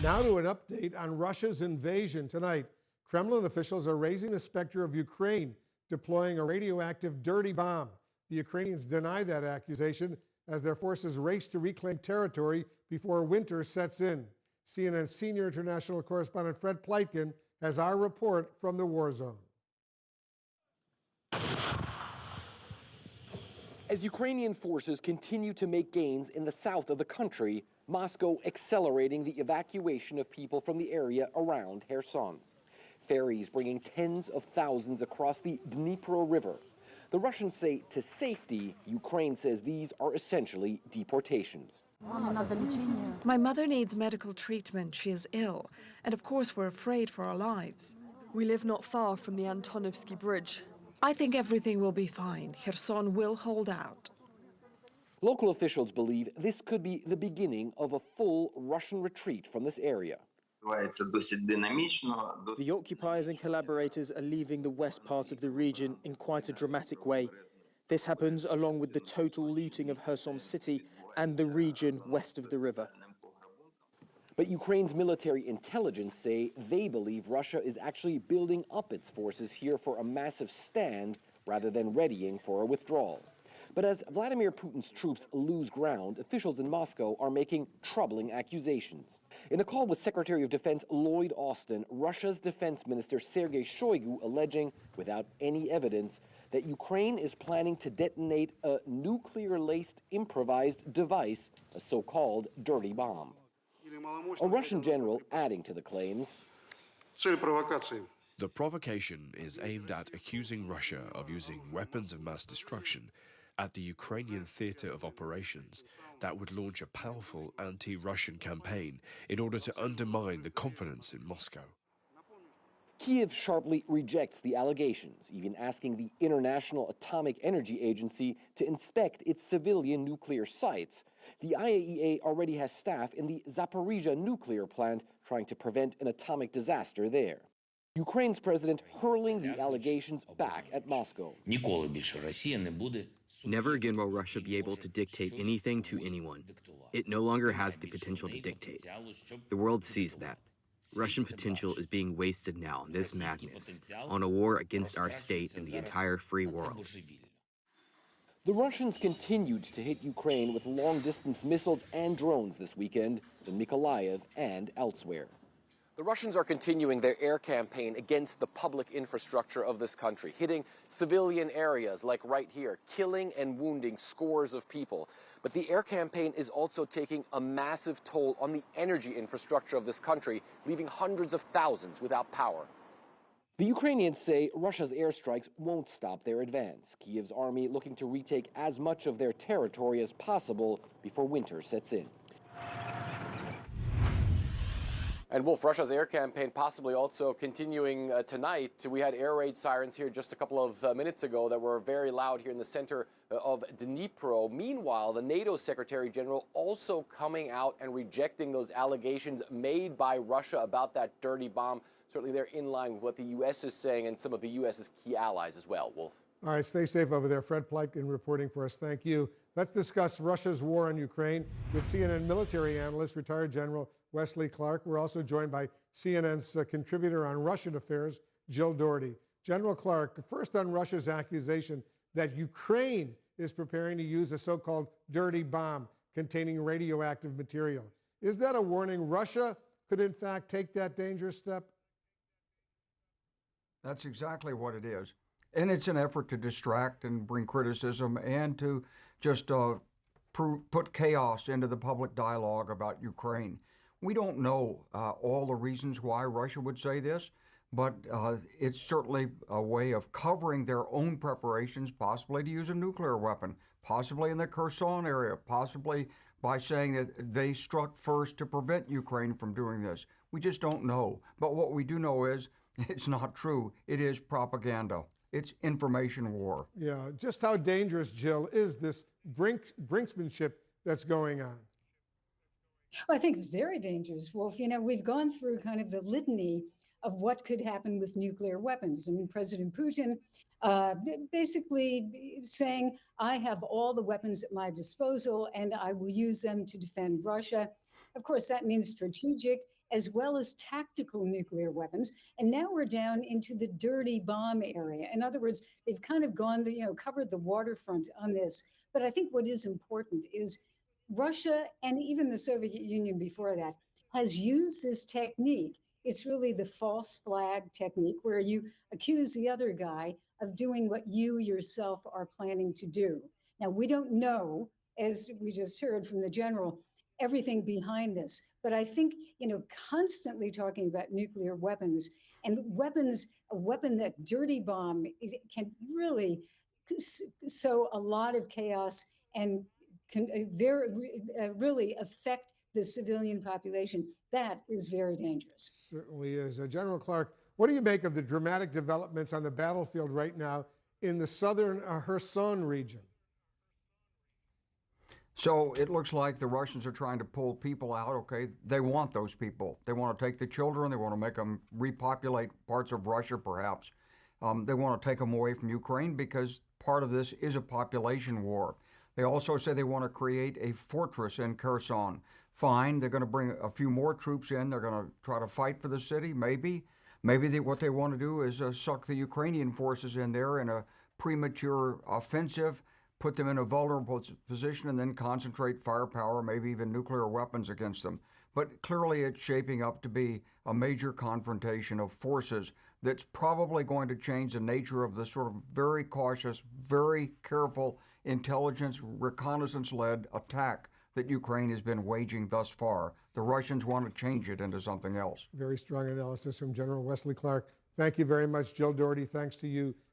Now to an update on Russia's invasion tonight. Kremlin officials are raising the specter of Ukraine deploying a radioactive dirty bomb. The Ukrainians deny that accusation as their forces race to reclaim territory before winter sets in. CNN senior international correspondent Fred Pleitgen has our report from the war zone. As Ukrainian forces continue to make gains in the south of the country, Moscow accelerating the evacuation of people from the area around Kherson. Ferries bringing tens of thousands across the Dnipro River. The Russians say to safety, Ukraine says these are essentially deportations. My mother needs medical treatment. She is ill. And of course, we're afraid for our lives. We live not far from the Antonovsky Bridge. I think everything will be fine. Kherson will hold out. Local officials believe this could be the beginning of a full Russian retreat from this area. The occupiers and collaborators are leaving the west part of the region in quite a dramatic way. This happens along with the total looting of Kherson city and the region west of the river. But Ukraine's military intelligence say they believe Russia is actually building up its forces here for a massive stand rather than readying for a withdrawal. But as Vladimir Putin's troops lose ground, officials in Moscow are making troubling accusations. In a call with Secretary of Defense Lloyd Austin, Russia's Defense Minister Sergei Shoigu alleging, without any evidence, that Ukraine is planning to detonate a nuclear-laced improvised device, a so-called dirty bomb. A Russian general adding to the claims. The provocation is aimed at accusing Russia of using weapons of mass destruction at the Ukrainian theater of operations that would launch a powerful anti-Russian campaign in order to undermine the confidence in Moscow. Kiev sharply rejects the allegations, even asking the International Atomic Energy Agency to inspect its civilian nuclear sites. The IAEA already has staff in the Zaporizhzhia nuclear plant trying to prevent an atomic disaster there. Ukraine's president hurling the allegations back at Moscow. Never again will Russia be able to dictate anything to anyone. It no longer has the potential to dictate. The world sees that. Russian potential is being wasted now on this madness, on a war against our state and the entire free world. The Russians continued to hit Ukraine with long-distance missiles and drones this weekend in Mykolaiv and elsewhere. The Russians are continuing their air campaign against the public infrastructure of this country, hitting civilian areas like right here, killing and wounding scores of people. But the air campaign is also taking a massive toll on the energy infrastructure of this country, leaving hundreds of thousands without power. The Ukrainians say Russia's airstrikes won't stop their advance. Kiev's army looking to retake as much of their territory as possible before winter sets in. And Wolf, Russia's air campaign possibly also continuing tonight. We had air raid sirens here just a couple of minutes ago that were very loud here in the center of Dnipro. Meanwhile, the NATO Secretary General also coming out and rejecting those allegations made by Russia about that dirty bomb. Certainly they're in line with what the U.S. is saying and some of the U.S.'s key allies as well. Wolf. All right, stay safe over there. Fred Pleitgen reporting for us. Thank you. Let's discuss Russia's war on Ukraine with CNN military analyst, retired General Wesley Clark. We're also joined by CNN's contributor on Russian affairs, Jill Doherty. General Clark, first on Russia's accusation that Ukraine is preparing to use a so-called dirty bomb containing radioactive material. Is that a warning Russia could in fact take that dangerous step? That's exactly what it is. And it's an effort to distract and bring criticism and to just put chaos into the public dialogue about Ukraine. We don't know all the reasons why Russia would say this, but it's certainly a way of covering their own preparations, possibly to use a nuclear weapon, possibly in the Kherson area, possibly by saying that they struck first to prevent Ukraine from doing this. We just don't know. But what we do know is it's not true. It is propaganda. It's information war. Yeah, just how dangerous, Jill, is this brinksmanship that's going on? Well, I think it's very dangerous, Wolf. You know, we've gone through kind of the litany of what could happen with nuclear weapons. I mean, President Putin basically saying, I have all the weapons at my disposal and I will use them to defend Russia. Of course, that means strategic as well as tactical nuclear weapons. And now we're down into the dirty bomb area. In other words, they've kind of gone, covered the waterfront on this. But I think what is important is Russia and even the Soviet Union before that has used this technique. It's really the false flag technique where you accuse the other guy of doing what you yourself are planning to do. Now, we don't know, as we just heard from the general, everything behind this. But I think, constantly talking about nuclear weapons and weapons, a weapon, that dirty bomb, it can really sow a lot of chaos and can really affect the civilian population. That is very dangerous. Certainly is. General Clark, what do you make of the dramatic developments on the battlefield right now in the southern Kherson region? So it looks like the Russians are trying to pull people out, okay? They want those people. They want to take the children. They want to make them repopulate parts of Russia, perhaps. They want to take them away from Ukraine because part of this is a population war. They also say they want to create a fortress in Kherson. Fine, they're going to bring a few more troops in. They're going to try to fight for the city, maybe. Maybe what they want to do is suck the Ukrainian forces in there in a premature offensive, put them in a vulnerable position, and then concentrate firepower, maybe even nuclear weapons against them. But clearly it's shaping up to be a major confrontation of forces that's probably going to change the nature of the sort of very cautious, very careful, intelligence, reconnaissance-led attack that Ukraine has been waging thus far. The Russians want to change it into something else. Very strong analysis from General Wesley Clark. Thank you very much, Jill Doherty. Thanks to you